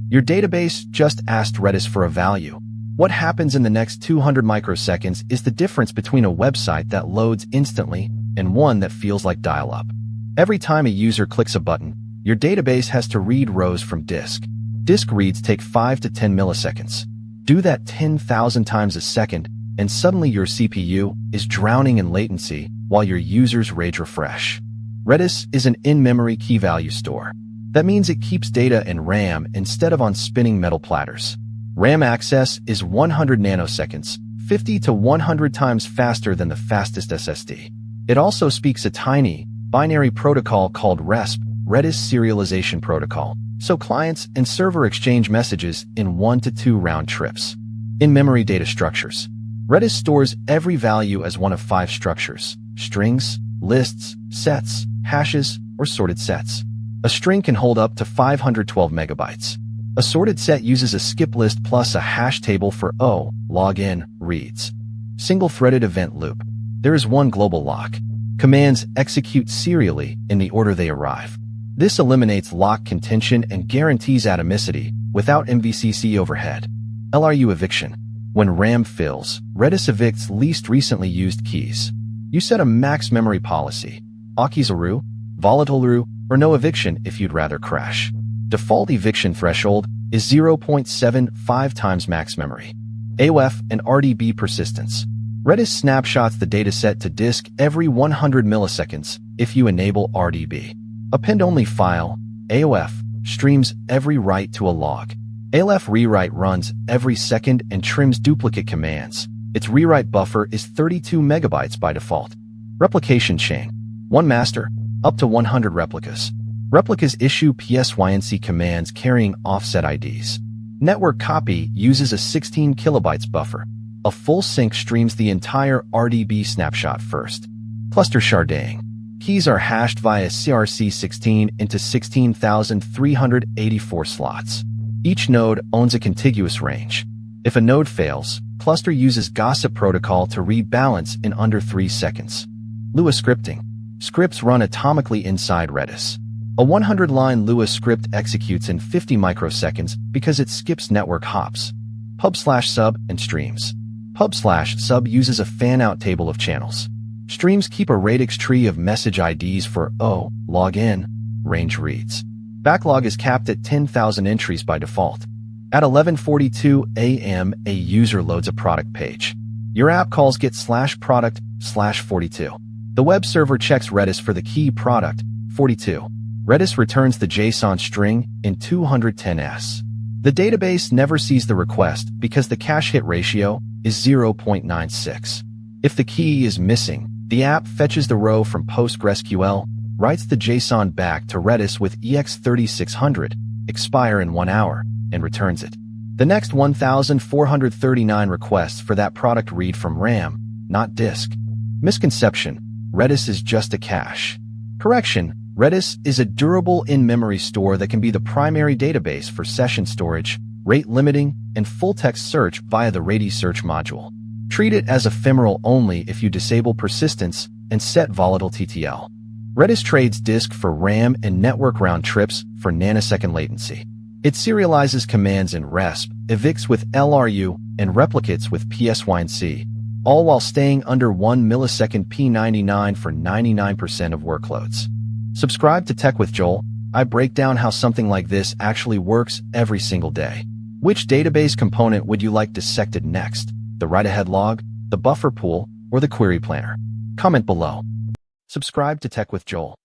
Your database just asked Redis for a value. What happens in the next 200 microseconds is the difference between a website that loads instantly and one that feels like dial-up. Every time a user clicks a button, your database has to read rows from disk. Disk reads take 5 to 10 milliseconds. Do that 10,000 times a second, and suddenly your CPU is drowning in latency while your users rage refresh. Redis is an in-memory key value store. That means it keeps data in RAM instead of on spinning metal platters. RAM access is 100 nanoseconds, 50 to 100 times faster than the fastest SSD. It also speaks a tiny, binary protocol called RESP, Redis Serialization Protocol, so clients and server exchange messages in 1 to 2 round trips. In-memory data structures. Redis stores every value as one of 5 structures: strings, lists, sets, hashes, or sorted sets. A string can hold up to 512 megabytes. A sorted set uses a skip list plus a hash table for login, reads. Single-threaded event loop. There is one global lock. Commands execute serially in the order they arrive. This eliminates lock contention and guarantees atomicity without MVCC overhead. LRU eviction. When RAM fills, Redis evicts least recently used keys. You set a max memory policy, Akizaru, Volatile-ru, or no eviction if you'd rather crash. Default eviction threshold is 0.75 times max memory. AOF and RDB persistence. Redis snapshots the dataset to disk every 100 milliseconds if you enable RDB. Append-only file, AOF, streams every write to a log. ALF rewrite runs every second and trims duplicate commands. Its rewrite buffer is 32 megabytes by default. Replication chain. One master, up to 100 replicas. Replicas issue PSYNC commands carrying offset IDs. Network copy uses a 16 kilobytes buffer. A full sync streams the entire RDB snapshot first. Cluster sharding. Keys are hashed via CRC16 into 16,384 slots. Each node owns a contiguous range. If a node fails, cluster uses gossip protocol to rebalance in under 3 seconds. Lua scripting. Scripts run atomically inside Redis. A 100-line Lua script executes in 50 microseconds because it skips network hops. Pub/sub and streams. Pub/sub uses a fan-out table of channels. Streams keep a radix tree of message IDs for login, range reads. Backlog is capped at 10,000 entries by default. At 11:42 a.m., a user loads a product page. Your app calls get/product/42. The web server checks Redis for the key product, 42. Redis returns the JSON string in 210s. The database never sees the request because the cache hit ratio is 0.96. If the key is missing, the app fetches the row from PostgreSQL, writes the JSON back to Redis with EX3600, expire in 1 hour, and returns it. The next 1,439 requests for that product read from RAM, not disk. Misconception: Redis is just a cache. Correction: Redis is a durable in-memory store that can be the primary database for session storage, rate limiting, and full-text search via the Redis search module. Treat it as ephemeral only if you disable persistence and set volatile TTL. Redis trades disk for RAM and network round trips for nanosecond latency. It serializes commands in RESP, evicts with LRU, and replicates with PSYNC, all while staying under 1 millisecond P99 for 99% of workloads. Subscribe to Tech with Joel. I break down how something like this actually works every single day. Which database component would you like dissected next? The write-ahead log, the buffer pool, or the query planner? Comment below. Subscribe to Tech with Joel.